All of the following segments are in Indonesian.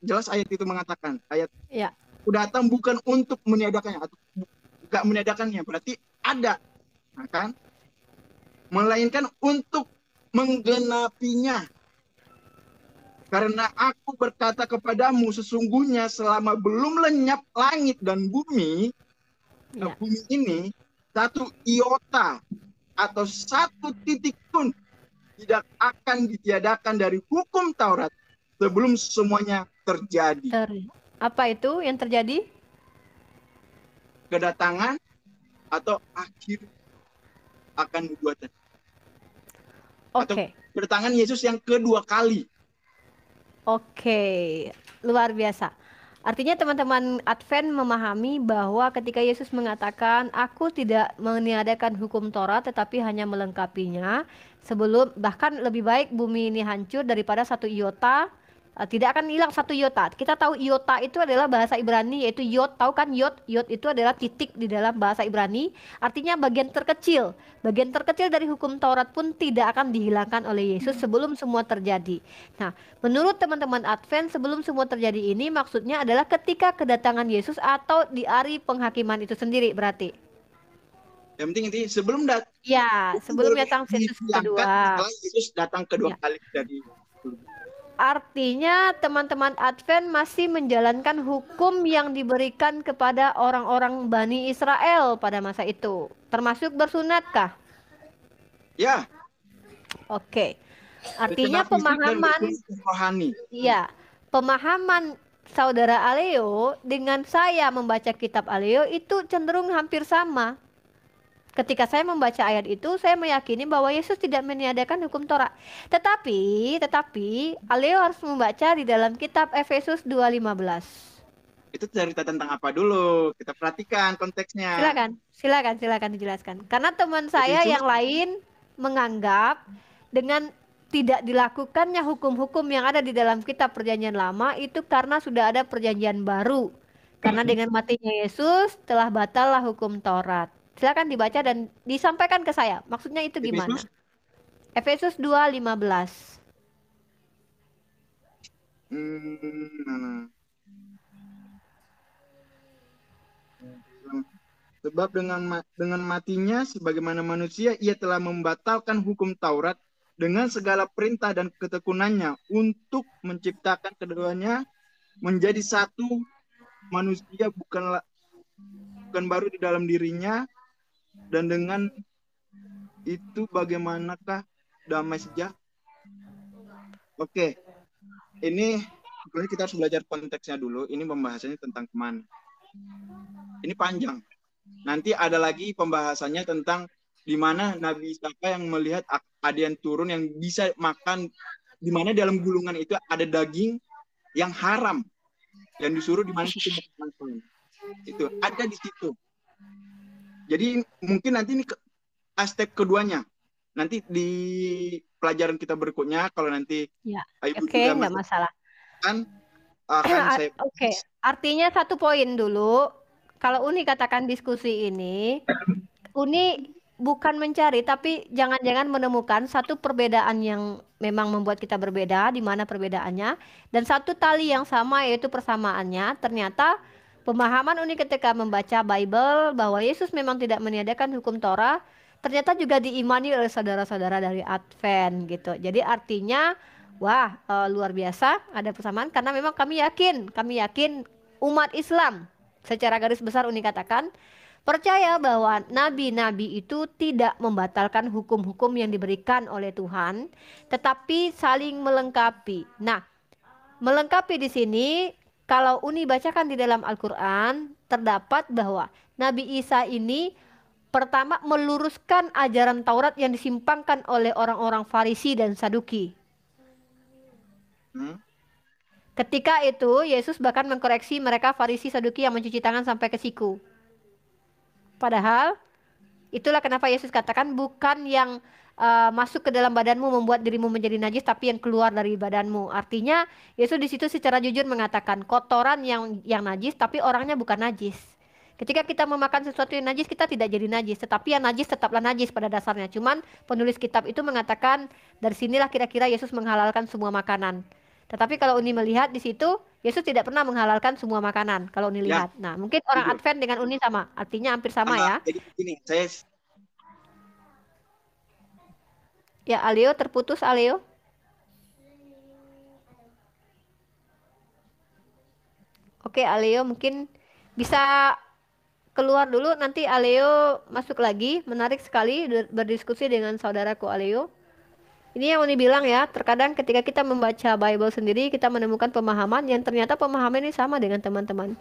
jelas ayat itu mengatakan, ayat Ya. aku datang bukan untuk meniadakannya atau enggak meniadakannya, berarti ada, nah, kan? Melainkan untuk menggenapinya. Karena aku berkata kepadamu, sesungguhnya selama belum lenyap langit dan bumi, Ya. bumi ini, satu iota atau satu titik pun tidak akan ditiadakan dari hukum Taurat sebelum semuanya terjadi. Apa itu yang terjadi? Kedatangan atau akhir akan nubuatan. Atau Oke. kedatangan Yesus yang kedua kali. Oke, luar biasa. Artinya teman-teman Advent memahami bahwa ketika Yesus mengatakan, "Aku tidak meniadakan hukum Taurat, tetapi hanya melengkapinya," sebelum bahkan lebih baik bumi ini hancur daripada satu iota, tidak akan hilang satu iota. Kita tahu iota itu adalah bahasa Ibrani, yaitu yod. Tahu kan yod? Yod itu adalah titik di dalam bahasa Ibrani. Artinya bagian terkecil. Bagian terkecil dari hukum Taurat pun tidak akan dihilangkan oleh Yesus sebelum semua terjadi. Nah, menurut teman-teman Advent, sebelum semua terjadi ini maksudnya adalah ketika kedatangan Yesus atau di hari penghakiman itu sendiri berarti. Yang penting ini sebelum Ya, sebelum datang Yesus diangkat kedua. setelah Yesus datang kedua Ya. kali dari. Artinya teman-teman Advent masih menjalankan hukum yang diberikan kepada orang-orang Bani Israel pada masa itu. Termasuk bersunatkah? Ya, Oke. Artinya secara fisik dan pemahaman, rohani. ya, pemahaman saudara Aleo dengan saya membaca kitab Aleo itu cenderung hampir sama. Ketika saya membaca ayat itu, saya meyakini bahwa Yesus tidak meniadakan hukum Taurat. Tetapi, Aleo harus membaca di dalam kitab Efesus 2:15. Itu cerita tentang apa dulu? Kita perhatikan konteksnya. Silakan dijelaskan. Karena teman saya Efesus, yang lain menganggap dengan tidak dilakukannya hukum-hukum yang ada di dalam kitab Perjanjian Lama itu karena sudah ada Perjanjian Baru. Karena dengan matinya Yesus telah batallah hukum Taurat. Silakan dibaca dan disampaikan ke saya. Maksudnya itu gimana? Efesus, Efesus 2:15. hmm, sebab dengan matinya sebagaimana manusia ia telah membatalkan hukum Taurat dengan segala perintah dan ketekunannya untuk menciptakan keduanya menjadi satu manusia bukan baru di dalam dirinya, dan dengan itu bagaimanakah damai sejahtera? Oke, ini kita harus belajar konteksnya dulu. Ini pembahasannya tentang kemana. Ini panjang. Nanti ada lagi pembahasannya tentang di mana Nabi siapa yang melihat ada yang turun yang bisa makan, di mana dalam gulungan itu ada daging yang haram, yang disuruh di mana itu makan. Itu ada di situ. Jadi mungkin nanti ini step keduanya. Nanti di pelajaran kita berikutnya, kalau nanti Ya, Ibu oke, juga nggak masih masalah. akan saya. Oke, artinya satu poin dulu. Kalau Uni katakan diskusi ini, Uni bukan mencari, tapi jangan-jangan menemukan satu perbedaan yang memang membuat kita berbeda, di mana perbedaannya, dan satu tali yang sama yaitu persamaannya. Ternyata pemahaman Uni ketika membaca Bible bahwa Yesus memang tidak meniadakan hukum Torah, ternyata juga diimani oleh saudara-saudara dari Advent gitu. Jadi artinya, wah, luar biasa ada persamaan karena memang kami yakin umat Islam secara garis besar Uni katakan percaya bahwa nabi-nabi itu tidak membatalkan hukum-hukum yang diberikan oleh Tuhan, tetapi saling melengkapi. Nah, melengkapi di sini, kalau Uni bacakan di dalam Al-Quran, terdapat bahwa Nabi Isa ini pertama meluruskan ajaran Taurat yang disimpangkan oleh orang-orang Farisi dan Saduki. Ketika itu, Yesus bahkan mengkoreksi mereka Farisi Saduki yang mencuci tangan sampai ke siku. Padahal itulah kenapa Yesus katakan bukan yang masuk ke dalam badanmu membuat dirimu menjadi najis, tapi yang keluar dari badanmu. Artinya Yesus di situ secara jujur mengatakan kotoran yang najis, tapi orangnya bukan najis. Ketika kita memakan sesuatu yang najis, kita tidak jadi najis, tetapi yang najis tetaplah najis pada dasarnya. Cuman penulis kitab itu mengatakan dari sinilah kira-kira Yesus menghalalkan semua makanan. Tetapi kalau Uni melihat di situ, Yesus tidak pernah menghalalkan semua makanan kalau Uni Ya, lihat. Nah, mungkin orang setuju. Advent dengan Uni sama, artinya hampir sama ya. Jadi begini, saya Ya, Aleo terputus Aleo. Oke, Aleo mungkin bisa keluar dulu, nanti Aleo masuk lagi. Menarik sekali berdiskusi dengan saudaraku Aleo. Ini yang Uni bilang ya, terkadang ketika kita membaca Bible sendiri, kita menemukan pemahaman yang ternyata pemahaman ini sama dengan teman-teman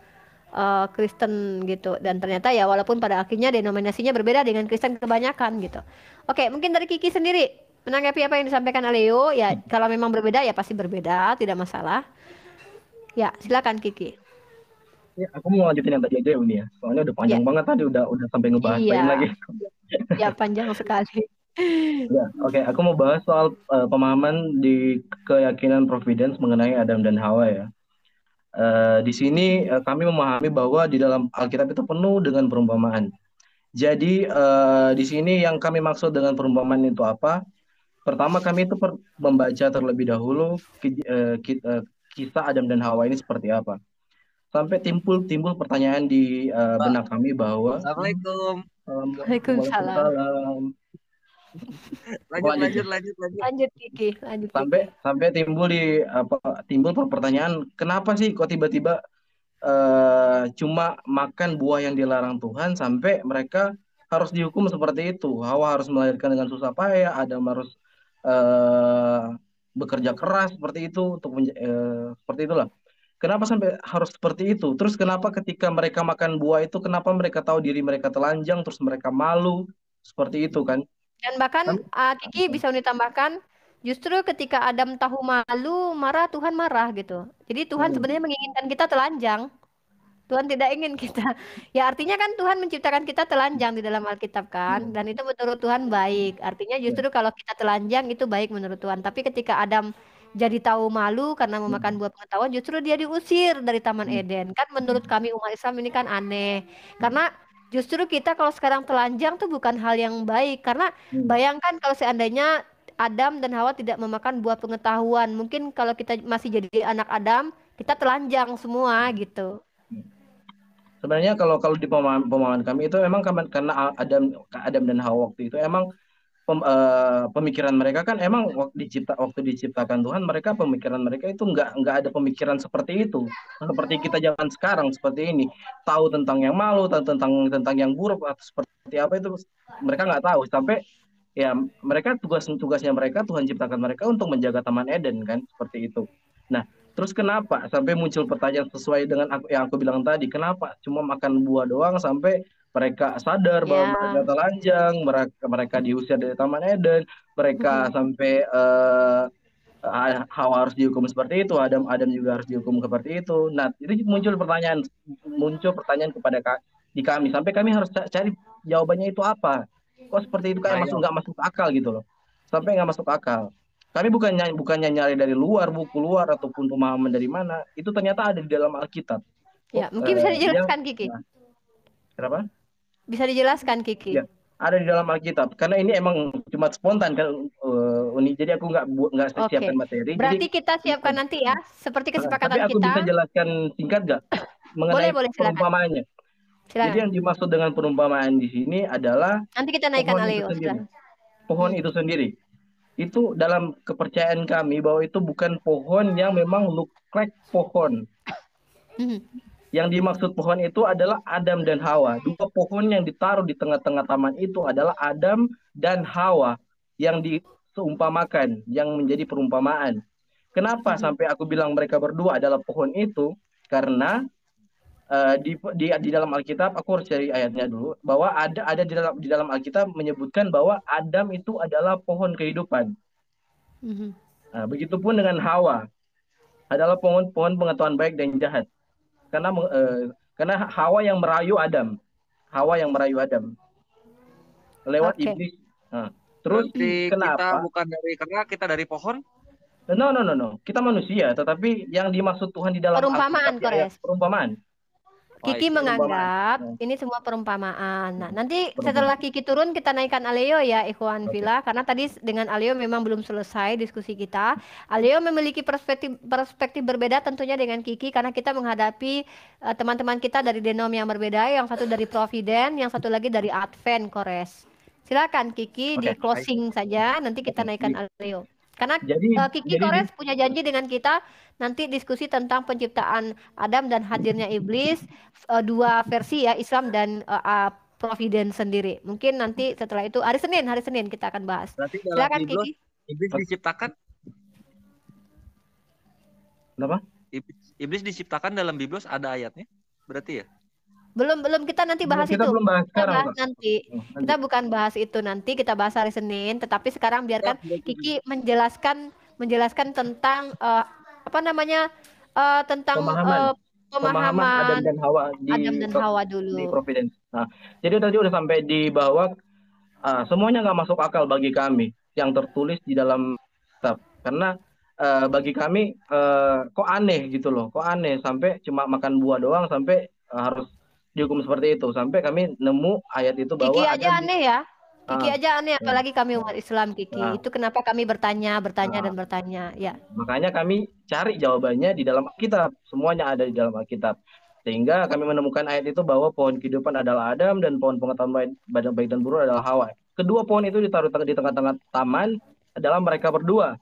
Kristen gitu. Dan ternyata ya walaupun pada akhirnya denominasinya berbeda dengan Kristen kebanyakan gitu. Oke, mungkin dari Kiki sendiri, menanggapi apa yang disampaikan Aleo, ya kalau memang berbeda ya pasti berbeda, tidak masalah. Ya, silakan Kiki. Ya, aku mau lanjutin yang tadi aja ya Uni ya. Soalnya udah Ya, panjang banget tadi, udah sampai ngebahas lain lagi. iya, ya panjang sekali. Ya, oke. Aku mau bahas soal pemahaman di keyakinan Providence mengenai Adam dan Hawa ya. Di sini kami memahami bahwa di dalam Alkitab itu penuh dengan perumpamaan. Jadi di sini yang kami maksud dengan perumpamaan itu apa? Pertama kami itu membaca terlebih dahulu kisah Adam dan Hawa ini seperti apa. Sampai timbul pertanyaan di Pak. benak kami bahwa Assalamualaikum. Waalaikumsalam. Waalaikumsalam. Lanjut. Lanjut Kiki, lanjut Sampai Kiki. sampai timbul pertanyaan, kenapa sih kok tiba-tiba cuma makan buah yang dilarang Tuhan sampai mereka harus dihukum seperti itu. Hawa harus melahirkan dengan susah payah, Adam harus bekerja keras seperti itu untuk seperti itulah. Kenapa sampai harus seperti itu? Terus kenapa ketika mereka makan buah itu, kenapa mereka tahu diri mereka telanjang, terus mereka malu seperti itu kan? Dan bahkan Kiki bisa ditambahkan, justru ketika Adam tahu malu, marah, Tuhan marah gitu. Jadi Tuhan sebenarnya menginginkan kita telanjang. Tuhan tidak ingin kita. Ya artinya kan Tuhan menciptakan kita telanjang di dalam Alkitab kan. Dan itu menurut Tuhan baik. Artinya justru kalau kita telanjang itu baik menurut Tuhan. Tapi ketika Adam jadi tahu malu karena memakan buah pengetahuan, justru dia diusir dari Taman Eden. Kan menurut kami umat Islam ini kan aneh. Karena justru kita kalau sekarang telanjang tuh bukan hal yang baik. Karena bayangkan kalau seandainya Adam dan Hawa tidak memakan buah pengetahuan. Mungkin kalau kita masih jadi anak Adam, kita telanjang semua gitu. Sebenarnya kalau di pemahaman kami itu emang karena Adam dan Hawa waktu itu emang pemikiran mereka kan emang waktu diciptakan Tuhan, pemikiran mereka itu nggak ada pemikiran seperti itu, seperti kita zaman sekarang seperti ini, tahu tentang yang malu, tahu tentang yang buruk atau seperti apa itu mereka nggak tahu. Sampai ya mereka tugasnya mereka, Tuhan ciptakan mereka untuk menjaga Taman Eden kan, seperti itu. Nah, terus kenapa sampai muncul pertanyaan sesuai dengan yang aku bilang tadi, kenapa cuma makan buah doang sampai mereka sadar bahwa mereka telanjang, mereka diusir dari Taman Eden, mereka sampai Hawa harus dihukum seperti itu, Adam juga harus dihukum seperti itu. Nah, itu muncul pertanyaan kepada di kami, sampai kami harus cari jawabannya itu apa. Kok seperti itu kayak nggak masuk akal gitu loh. Sampai nggak masuk akal. Kami bukannya nyari dari luar, buku luar ataupun pemahaman dari mana. Itu ternyata ada di dalam Alkitab. Ya, mungkin bisa dijelaskan Kiki. Kenapa? Bisa dijelaskan Kiki. Ya, ada di dalam Alkitab. Karena ini emang cuma spontan kan Uni. Jadi aku nggak siapkan materi. Berarti kita siapkan nanti ya, seperti kesepakatan tapi aku kita. bisa jelaskan singkat nggak mengenai perumpamaannya. Jadi yang dimaksud dengan perumpamaan di sini adalah nanti kita naikkan Aleo. Pohon itu sendiri. Itu dalam kepercayaan kami bahwa itu bukan pohon yang memang look like pohon. Yang dimaksud pohon itu adalah Adam dan Hawa. Dua pohon yang ditaruh di tengah-tengah taman itu adalah Adam dan Hawa yang diseumpamakan, yang menjadi perumpamaan. Kenapa sampai aku bilang mereka berdua adalah pohon itu? Karena di dalam Alkitab, aku harus cari ayatnya dulu, bahwa ada di dalam Alkitab menyebutkan bahwa Adam itu adalah pohon kehidupan. Nah, begitupun dengan Hawa adalah pohon pengetahuan baik dan jahat. Karena Hawa yang merayu Adam, lewat iblis. Nah, terus kenapa? Kita bukan karena kita dari pohon? No. Kita manusia, tetapi yang dimaksud Tuhan di dalam perumpamaan, Alkitab perumpamaan. Kiki Baik. menganggap Perumpamaan. ini semua perumpamaan. Nah, nanti Perumpamaan. setelah Kiki turun kita naikkan Aleo ya, Ikhwan Oke. Villa, karena tadi dengan Aleo memang belum selesai diskusi kita. Aleo memiliki perspektif berbeda tentunya dengan Kiki karena kita menghadapi teman-teman kita dari Denom yang berbeda, yang satu dari Providen, yang satu lagi dari Advent Kores. Silakan Kiki di Oke. closing saja, nanti kita Oke. naikkan Aleo. Karena Kiki Jadi Kores punya janji dengan kita nanti diskusi tentang penciptaan Adam dan hadirnya iblis, dua versi ya, Islam dan Providence sendiri. Mungkin nanti setelah itu hari Senin kita akan bahas. Berarti dalam Silakan Biblos, Kiki. iblis diciptakan? Kenapa? Iblis diciptakan dalam Biblos ada ayatnya? Berarti ya? Belum kita nanti bahas Kita itu. belum bahas Kita sekarang, bahas Kak. nanti. Nanti. Kita bukan bahas itu nanti, kita bahas hari Senin. Tetapi sekarang biarkan Kiki menjelaskan tentang apa namanya tentang Pemahaman Adam dan Hawa Adam dan Hawa di dulu. Providence. Nah, jadi tadi udah sampai di bahwa semuanya nggak masuk akal bagi kami yang tertulis di dalam kitab. Karena bagi kami kok aneh gitu loh, kok aneh sampai cuma makan buah doang sampai harus dihukum seperti itu. Sampai kami nemu ayat itu bahwa Kiki aja aneh ya. Kiki aja aneh, ya. apalagi kami umat Islam, Kiki. Nah. Itu kenapa kami bertanya dan bertanya. Ya. Makanya kami cari jawabannya di dalam Alkitab. Semuanya ada di dalam Alkitab. Sehingga kami menemukan ayat itu bahwa pohon kehidupan adalah Adam dan pohon pengetahuan baik dan buruk adalah Hawa. Kedua pohon itu ditaruh di tengah-tengah taman adalah mereka berdua.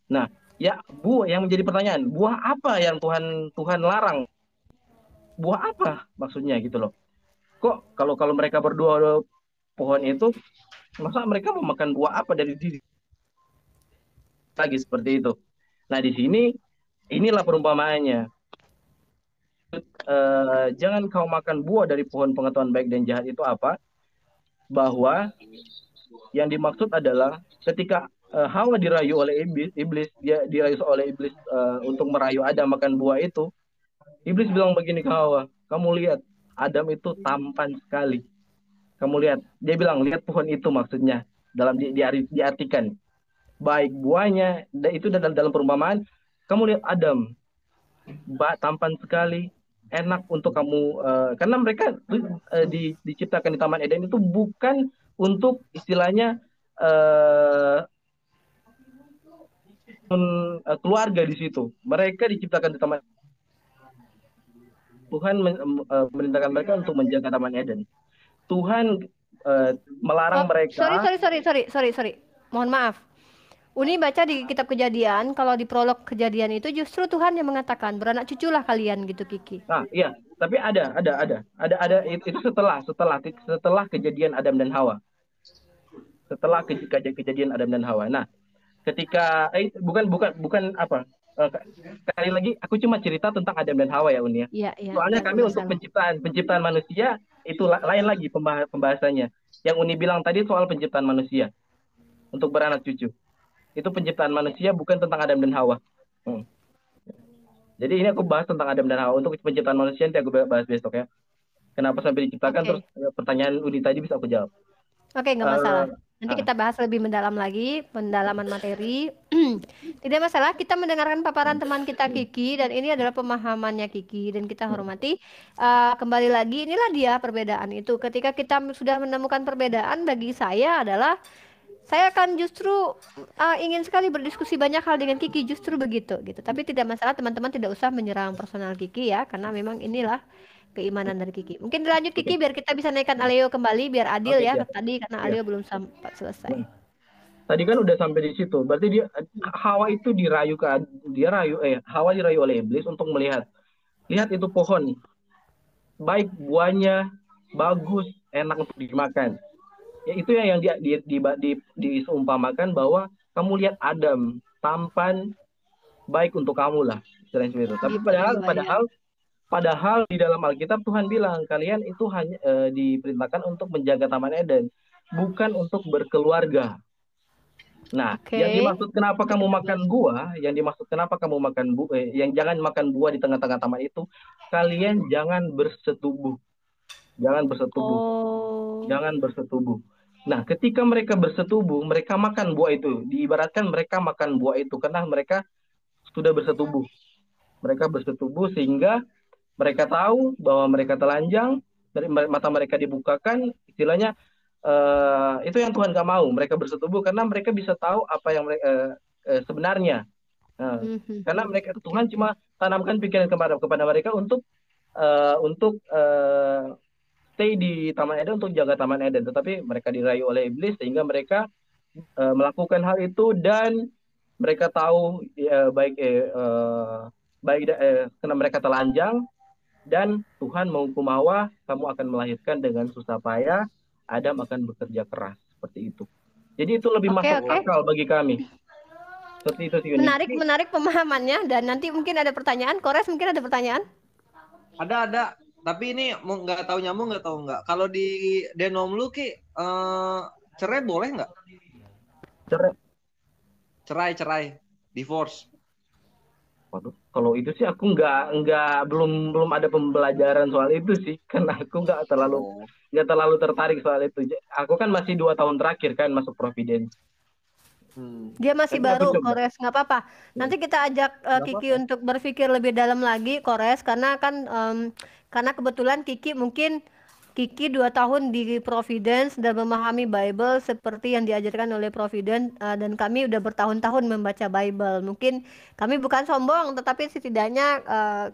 Nah, ya buah yang menjadi pertanyaan, buah apa yang Tuhan larang? Buah apa maksudnya gitu loh? Kok kalau mereka berdua pohon itu, masa mereka mau makan buah apa dari diri? Lagi seperti itu. Nah, di sini inilah perumpamaannya. Jangan kau makan buah dari pohon pengetahuan baik dan jahat itu apa? Bahwa yang dimaksud adalah ketika Hawa dirayu oleh iblis, dia dirayu oleh iblis untuk merayu Adam makan buah itu. Iblis bilang begini ke Hawa, kamu lihat Adam itu tampan sekali. Kamu lihat, dia bilang lihat pohon itu maksudnya dalam diartikan. Baik buahnya, itu dalam perumpamaan, kamu lihat Adam, tampan sekali, enak untuk kamu, karena mereka diciptakan di Taman Eden itu bukan untuk istilahnya keluarga di situ. Mereka diciptakan di Taman Tuhan memerintahkan mereka untuk menjaga Taman Eden. Tuhan melarang mereka. Sorry. Mohon maaf. Uni baca di kitab Kejadian, kalau di prolog Kejadian itu justru Tuhan yang mengatakan beranak cuculah kalian gitu, Kiki. Nah, iya, tapi ada itu setelah kejadian Adam dan Hawa. Setelah kejadian Adam dan Hawa. Nah, ketika bukan apa? Sekali lagi aku cuma cerita tentang Adam dan Hawa ya, Uni ya. Iya, soalnya kami untuk penciptaan manusia itu lain lagi pembahasannya. Yang Uni bilang tadi soal penciptaan manusia untuk beranak cucu. Itu penciptaan manusia bukan tentang Adam dan Hawa. Jadi ini aku bahas tentang Adam dan Hawa. Untuk penciptaan manusia nanti aku bahas besok ya. Kenapa sampai diciptakan, terus pertanyaan Uni tadi bisa aku jawab. Oke, nggak masalah. Nanti kita bahas lebih mendalam lagi, pendalaman materi. Tidak masalah, kita mendengarkan paparan teman kita Kiki, dan ini adalah pemahamannya Kiki, dan kita hormati. Kembali lagi, inilah dia perbedaan itu. Ketika kita sudah menemukan perbedaan, bagi saya adalah, saya akan justru ingin sekali berdiskusi banyak hal dengan Kiki, justru begitu. Gitu. Tapi tidak masalah, teman-teman tidak usah menyerang personal Kiki ya, karena memang inilah keimanan dari Kiki. Mungkin dilanjut Kiki biar kita bisa naikkan Aleo kembali biar adil ya tadi karena Aleo belum sampai selesai. Tadi kan udah sampai di situ. Berarti Hawa itu Hawa dirayu oleh iblis untuk melihat. Lihat itu pohon. Baik buahnya bagus, enak untuk dimakan. Ya, itu yang diseumpamakan bahwa kamu lihat Adam tampan, baik untuk kamu lah. Seperti itu. Tapi padahal di dalam Alkitab Tuhan bilang kalian itu hanya diperintahkan untuk menjaga Taman Eden, bukan untuk berkeluarga. Nah, yang dimaksud kenapa kamu makan buah, yang jangan makan buah di tengah-tengah taman itu, kalian jangan bersetubuh. Jangan bersetubuh. Nah, ketika mereka bersetubuh, mereka makan buah itu. Diibaratkan mereka makan buah itu karena mereka sudah bersetubuh. Mereka bersetubuh sehingga mereka tahu bahwa mereka telanjang, dari mata mereka dibukakan, istilahnya itu yang Tuhan gak mau. Mereka bersetubuh karena mereka bisa tahu apa yang mereka sebenarnya. Karena mereka Tuhan cuma tanamkan pikiran kepada mereka untuk stay di Taman Eden, untuk jaga Taman Eden, tetapi mereka dirayu oleh iblis sehingga mereka melakukan hal itu, dan mereka tahu karena mereka telanjang, dan Tuhan menghukum Hawa, kamu akan melahirkan dengan susah payah, Adam akan bekerja keras, seperti itu. Jadi itu lebih masuk akal bagi kami. Seperti itu sih. Menarik pemahamannya, dan nanti mungkin ada pertanyaan. Kores mungkin ada pertanyaan? Ada. Tapi ini nggak tahu nyambung nggak tahu nggak. Kalau di Denom lu Ki, cerai boleh nggak? Cerai, divorce. Waduh, kalau itu sih aku belum ada pembelajaran soal itu sih, karena aku nggak terlalu tertarik soal itu. Aku kan masih 2 tahun terakhir kan masuk Providence. Dia masih baru, Kores, nggak apa-apa. Nanti kita ajak Kiki untuk berpikir lebih dalam lagi, Kores, karena kan karena kebetulan Kiki 2 tahun di Providence dan memahami Bible seperti yang diajarkan oleh Providence, dan kami udah bertahun-tahun membaca Bible. Mungkin kami bukan sombong, tetapi setidaknya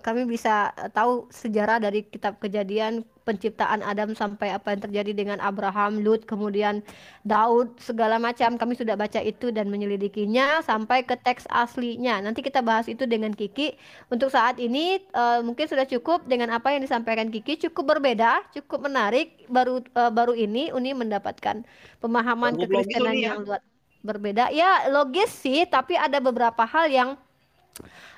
kami bisa tahu sejarah dari kitab Kejadian, penciptaan Adam sampai apa yang terjadi dengan Abraham, Lut, kemudian Daud, segala macam. Kami sudah baca itu dan menyelidikinya sampai ke teks aslinya. Nanti kita bahas itu dengan Kiki. Untuk saat ini mungkin sudah cukup dengan apa yang disampaikan Kiki. Cukup berbeda, cukup menarik. Baru ini Uni mendapatkan pemahaman kekristenan yang berbeda. Ya logis sih, tapi ada beberapa hal yang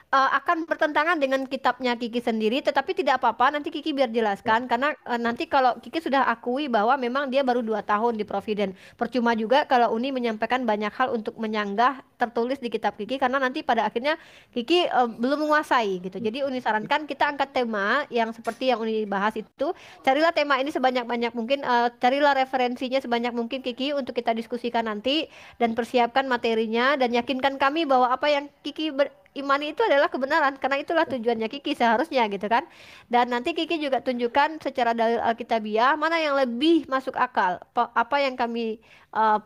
akan bertentangan dengan kitabnya Kiki sendiri, tetapi tidak apa-apa, nanti Kiki biar jelaskan, karena nanti kalau Kiki sudah akui bahwa memang dia baru 2 tahun di Providence, percuma juga kalau Uni menyampaikan banyak hal untuk menyanggah tertulis di kitab Kiki, karena nanti pada akhirnya Kiki belum menguasai gitu. Jadi Uni sarankan kita angkat tema yang seperti yang Uni bahas itu, carilah tema ini sebanyak-banyak mungkin, carilah referensinya sebanyak mungkin Kiki untuk kita diskusikan nanti, dan persiapkan materinya, dan yakinkan kami bahwa apa yang Kiki imani itu adalah kebenaran, karena itulah tujuannya Kiki seharusnya gitu kan. Dan nanti Kiki juga tunjukkan secara dalil Alkitabiah mana yang lebih masuk akal, apa yang kami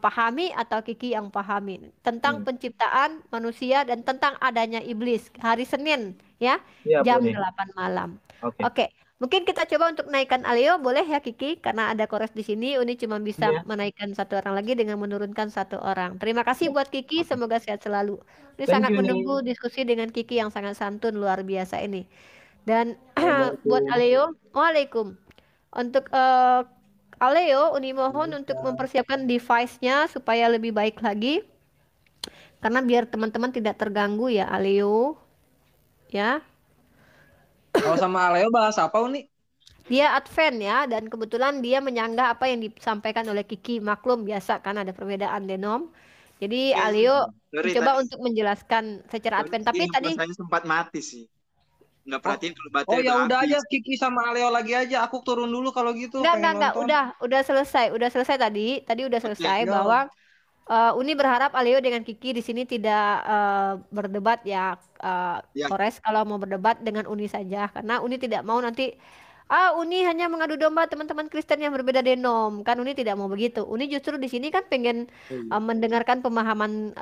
pahami atau Kiki yang pahami tentang penciptaan manusia dan tentang adanya iblis hari Senin ya, jam 8 malam. Oke. Mungkin kita coba untuk naikkan Aleo, boleh ya Kiki? Karena ada Kores di sini, Uni cuma bisa menaikkan 1 orang lagi dengan menurunkan 1 orang. Terima kasih buat Kiki, semoga sehat selalu. Ini sangat menunggu diskusi dengan Kiki yang sangat santun, luar biasa ini. Dan buat Aleo, waalaikum. Untuk Aleo, Uni mohon untuk mempersiapkan device-nya supaya lebih baik lagi. Karena biar teman-teman tidak terganggu ya Aleo. Ya. Kalau sama Aleo bahas apa Uni? Dia Advent ya, dan kebetulan dia menyanggah apa yang disampaikan oleh Kiki. Maklum biasa kan ada perbedaan denom. Jadi Aleo coba untuk menjelaskan secara Advent. Tapi tadi saya sempat mati sih. Nggak perhatiin kalau baterai. Oh ya udah aja Kiki sama Aleo lagi aja. Aku turun dulu kalau gitu. Enggak. Udah selesai. Udah selesai tadi. Tadi udah selesai bahwa Uni berharap Aleo dengan Kiki di sini tidak berdebat ya. Kores kalau mau berdebat dengan Uni saja, karena Uni tidak mau nanti Uni hanya mengadu domba teman-teman Kristen yang berbeda denom, kan Uni tidak mau begitu. Uni justru di sini kan pengen mendengarkan pemahaman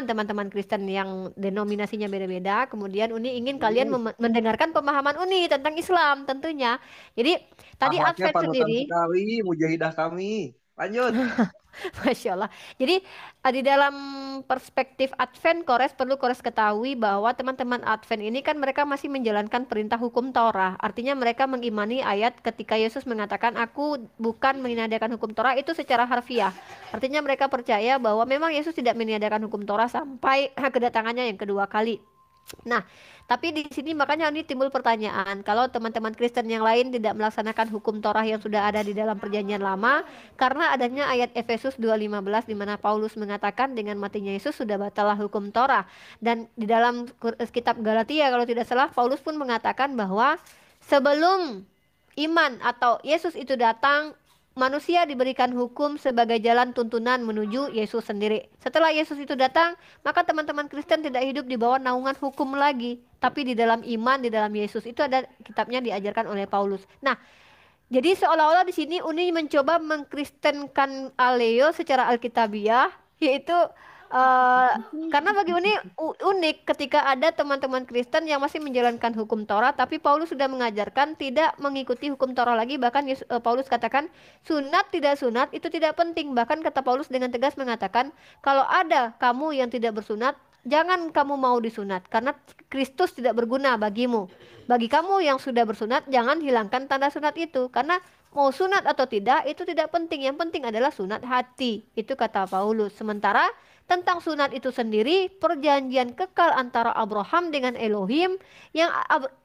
teman-teman Kristen yang denominasinya beda-beda. Kemudian Uni ingin kalian mendengarkan pemahaman Uni tentang Islam tentunya. Jadi tadi Advent sendiri mujahidah kami. Lanjut. Masya Allah. Jadi di dalam perspektif Advent, perlu Kores ketahui bahwa teman-teman Advent ini kan mereka masih menjalankan perintah hukum Torah. Artinya mereka mengimani ayat ketika Yesus mengatakan aku bukan meniadakan hukum Torah itu secara harfiah. Artinya mereka percaya bahwa memang Yesus tidak meniadakan hukum Torah sampai kedatangannya yang kedua kali. Nah, tapi di sini makanya ini timbul pertanyaan, kalau teman-teman Kristen yang lain tidak melaksanakan hukum Torah yang sudah ada di dalam Perjanjian Lama, karena adanya ayat Efesus 2:15 di mana Paulus mengatakan dengan matinya Yesus sudah batalah hukum Torah. Dan di dalam kitab Galatia kalau tidak salah Paulus pun mengatakan bahwa sebelum iman atau Yesus itu datang, manusia diberikan hukum sebagai jalan tuntunan menuju Yesus sendiri. Setelah Yesus itu datang, maka teman-teman Kristen tidak hidup di bawah naungan hukum lagi, tapi di dalam iman, di dalam Yesus. Itu ada kitabnya diajarkan oleh Paulus. Nah, jadi seolah-olah di sini Uni mencoba mengkristenkan Aleo secara alkitabiah, yaitu karena bagi Uni unik ketika ada teman-teman Kristen yang masih menjalankan hukum Taurat, tapi Paulus sudah mengajarkan tidak mengikuti hukum Taurat lagi. Bahkan Paulus katakan sunat tidak sunat itu tidak penting. Bahkan kata Paulus dengan tegas mengatakan kalau ada kamu yang tidak bersunat, jangan kamu mau disunat karena Kristus tidak berguna bagimu. Bagi kamu yang sudah bersunat, jangan hilangkan tanda sunat itu karena mau sunat atau tidak itu tidak penting. Yang penting adalah sunat hati. Itu kata Paulus. Sementara tentang sunat itu sendiri, perjanjian kekal antara Abraham dengan Elohim, yang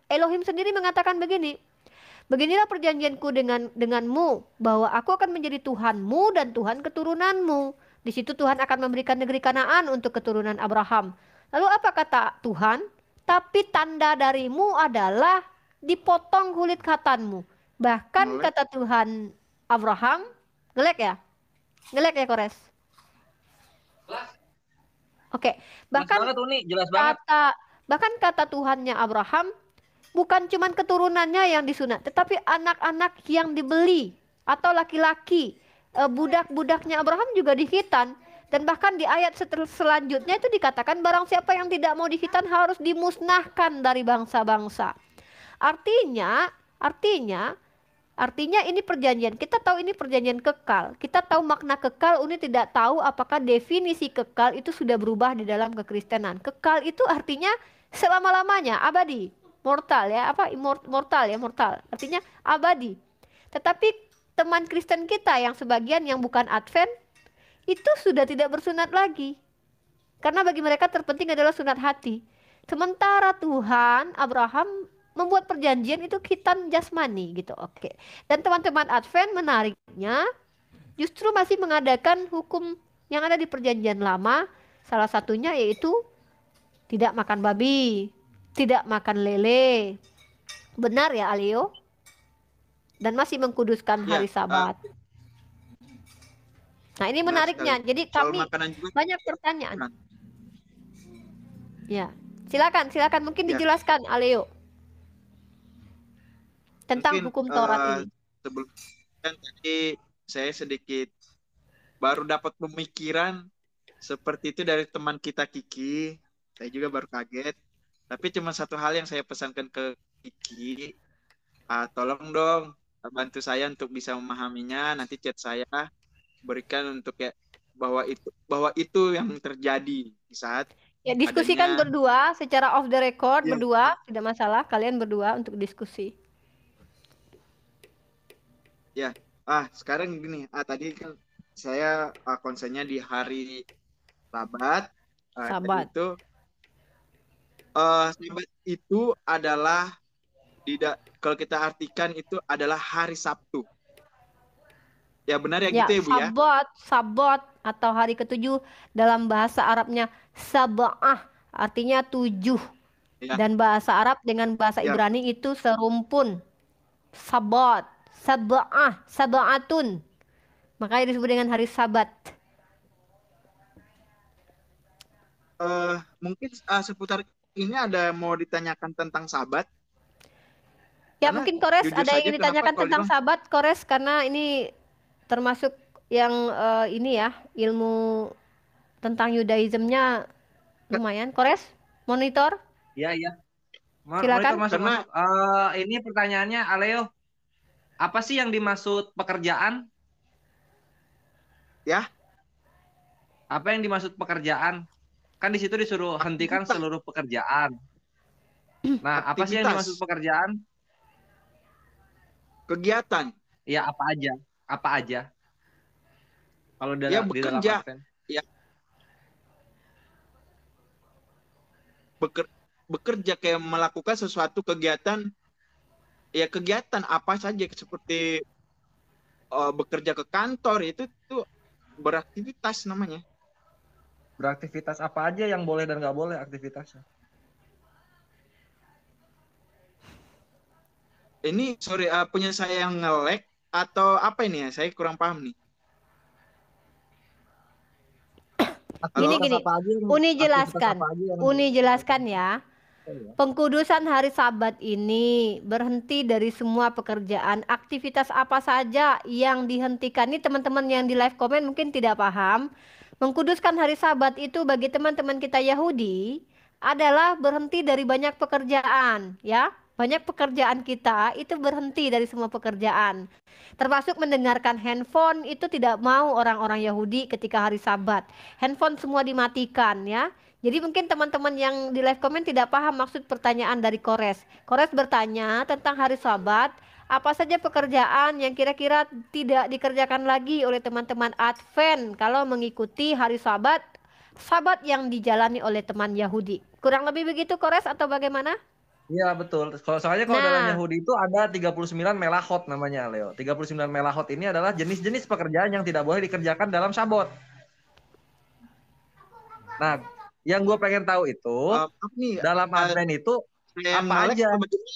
Elohim sendiri mengatakan begini, beginilah perjanjianku denganmu, bahwa aku akan menjadi Tuhanmu dan Tuhan keturunanmu. Di situ Tuhan akan memberikan negeri Kanaan untuk keturunan Abraham. Lalu apa kata Tuhan? Tapi tanda darimu adalah dipotong kulit khatanmu. Bahkan kata Tuhan Abraham, ngelek ya? Ngelek ya Kores? Oke, bahkan jelas banget. Bahkan kata Tuhannya Abraham, bukan cuma keturunannya yang disunat, tetapi anak-anak yang dibeli atau laki-laki, budak-budaknya Abraham juga dikhitan. Dan bahkan di ayat selanjutnya itu dikatakan barang siapa yang tidak mau dikhitan harus dimusnahkan dari bangsa-bangsa. Artinya ini perjanjian. Kita tahu ini perjanjian kekal. Kita tahu makna kekal. Uni tidak tahu apakah definisi kekal itu sudah berubah di dalam kekristenan. Kekal itu artinya selama-lamanya, abadi, mortal ya, mortal. Artinya abadi. Tetapi teman Kristen kita yang sebagian yang bukan Advent itu sudah tidak bersunat lagi. Karena bagi mereka terpenting adalah sunat hati. Sementara Tuhan Abraham membuat perjanjian itu khitan jasmani gitu. Oke. Dan teman-teman Advent menariknya justru masih mengadakan hukum yang ada di perjanjian lama. Salah satunya yaitu tidak makan babi, tidak makan lele. Benar ya Alio? Dan masih mengkuduskan hari Sabat. Nah ini menariknya. Jadi kami banyak pertanyaan. Ya, silakan mungkin dijelaskan Aleo tentang hukum Taurat ini. Sebelumnya tadi saya sedikit baru dapat pemikiran seperti itu dari teman kita Kiki. Saya juga baru kaget. Tapi cuma satu hal yang saya pesankan ke Kiki, tolong dong bantu saya untuk bisa memahaminya. Nanti chat saya berikan untuk ya bahwa itu yang terjadi di saat ya diskusikan berdua secara off the record berdua, tidak masalah, kalian berdua untuk diskusi. Ya, sekarang gini, tadi kan saya konsennya di hari Sabat. Sabat itu adalah kalau kita artikan itu adalah hari Sabtu. Ya benar ya gitu ya Bu ya. Sabat atau hari ke-7 dalam bahasa Arabnya sab'ah artinya 7. Ya. Dan bahasa Arab dengan bahasa Ibrani itu serumpun. Sabat, sab'ah, sab'atun. Makanya disebut dengan hari Sabat. Mungkin seputar ini ada mau ditanyakan tentang Sabat. Ya karena mungkin Kores ada yang ditanyakan tentang Sabat Kores karena ini termasuk yang ini ya ilmu tentang Yudaismnya lumayan. Kores monitor? Iya. Silakan. Masuk. Ini pertanyaannya Aleo, apa sih yang dimaksud pekerjaan? Ya. Apa yang dimaksud pekerjaan? Kan di situ disuruh hentikan seluruh pekerjaan. Nah, apa sih yang dimaksud pekerjaan? Kegiatan. Ya apa aja? Kalau di dalam Advent. Ya. Bekerja kayak melakukan sesuatu kegiatan. Ya kegiatan apa saja seperti bekerja ke kantor itu beraktivitas namanya. Beraktivitas apa aja yang boleh dan nggak boleh aktivitasnya? Ini sorry punya saya yang nge-lag. atau apa ini ya? Saya kurang paham nih. Gini Halo? gini, Uni jelaskan ya. Pengkudusan hari Sabat ini berhenti dari semua pekerjaan, aktivitas apa saja yang dihentikan. Ini teman-teman yang di live comment mungkin tidak paham. Mengkuduskan hari Sabat itu bagi teman-teman kita Yahudi adalah berhenti dari banyak pekerjaan, ya. Banyak pekerjaan kita itu berhenti dari semua pekerjaan. Termasuk mendengarkan handphone itu tidak mau orang-orang Yahudi ketika hari Sabat. Handphone semua dimatikan, ya. Jadi mungkin teman-teman yang di live comment tidak paham maksud pertanyaan dari Kores. Kores bertanya tentang hari Sabat, apa saja pekerjaan yang kira-kira tidak dikerjakan lagi oleh teman-teman Advent kalau mengikuti hari Sabat, Sabat yang dijalani oleh teman Yahudi. Kurang lebih begitu Kores atau bagaimana? Iya betul. Soalnya kalau dalam Nah, Yahudi itu ada 39 melahot namanya, Leo. 39 melahot ini adalah jenis-jenis pekerjaan yang tidak boleh dikerjakan dalam Sabot. Nah, yang gue pengen tahu itu Apa nih? dalam Advent itu Saya apa melek aja? atau bagaimana?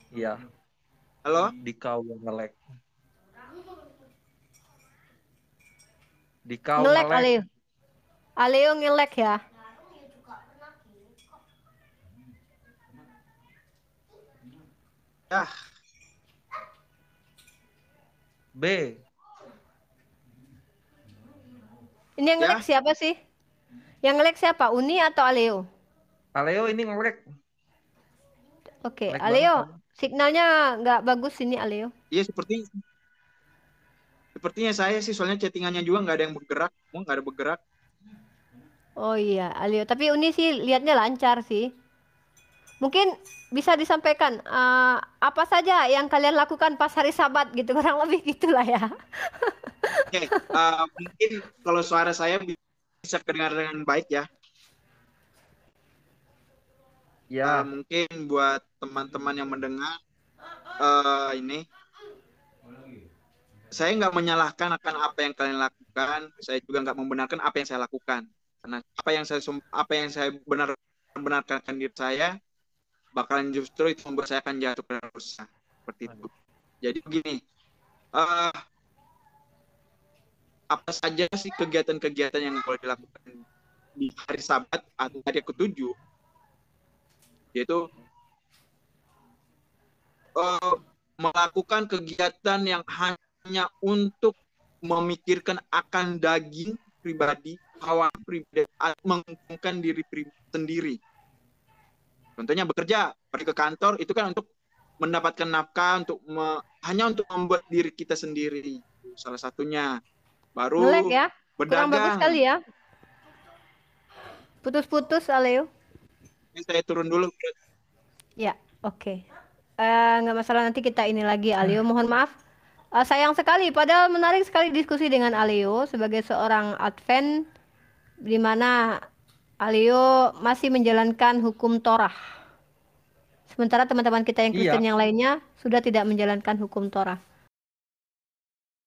Iya, Halo? di kau ngelek. Di kau ngelek ngelek. Aleo. Aleo ngelek ya. Ya, B. Ini yang Ya. ngelek siapa sih? Yang ngelek siapa? Uni atau Aleo? Aleo ini ngelek. Oke, Ngelek Aleo, banget. signalnya nggak bagus ini Aleo. iya sepertinya saya sih soalnya chattingannya juga nggak ada yang bergerak, nggak ada bergerak. Oh iya, Aleo. Tapi Uni sih lihatnya lancar sih. Mungkin bisa disampaikan apa saja yang kalian lakukan pas hari Sabat gitu, kurang lebih gitulah ya. Oke, mungkin kalau suara saya bisa kedengar dengan baik ya. Ya, Mungkin buat teman-teman yang mendengar ini, saya nggak menyalahkan akan apa yang kalian lakukan. Saya juga nggak membenarkan apa yang saya lakukan. Karena apa yang saya benarkan diri saya, bakalan justru itu membuat saya akan jatuh ke dosa. Seperti itu. Jadi begini, apa saja sih kegiatan-kegiatan yang boleh dilakukan di hari Sabat atau hari ke-7, yaitu melakukan kegiatan yang hanya untuk memikirkan akan daging pribadi, hawa pribadi, menguntungkan diri sendiri. Contohnya bekerja, pergi ke kantor, itu kan untuk mendapatkan nafkah, hanya untuk membuat diri kita sendiri. Salah satunya. Baru Ngelek ya. Kurang bagus berdagang. sekali ya. Putus-putus Aleo. Ini saya turun dulu. Ya, oke. Nggak masalah, nanti kita ini lagi Aleo. Mohon maaf. Sayang sekali, padahal menarik sekali diskusi dengan Aleo sebagai seorang Advent, di mana Aleo masih menjalankan hukum Torah. Sementara teman-teman kita yang Kristen yang lainnya sudah tidak menjalankan hukum Torah.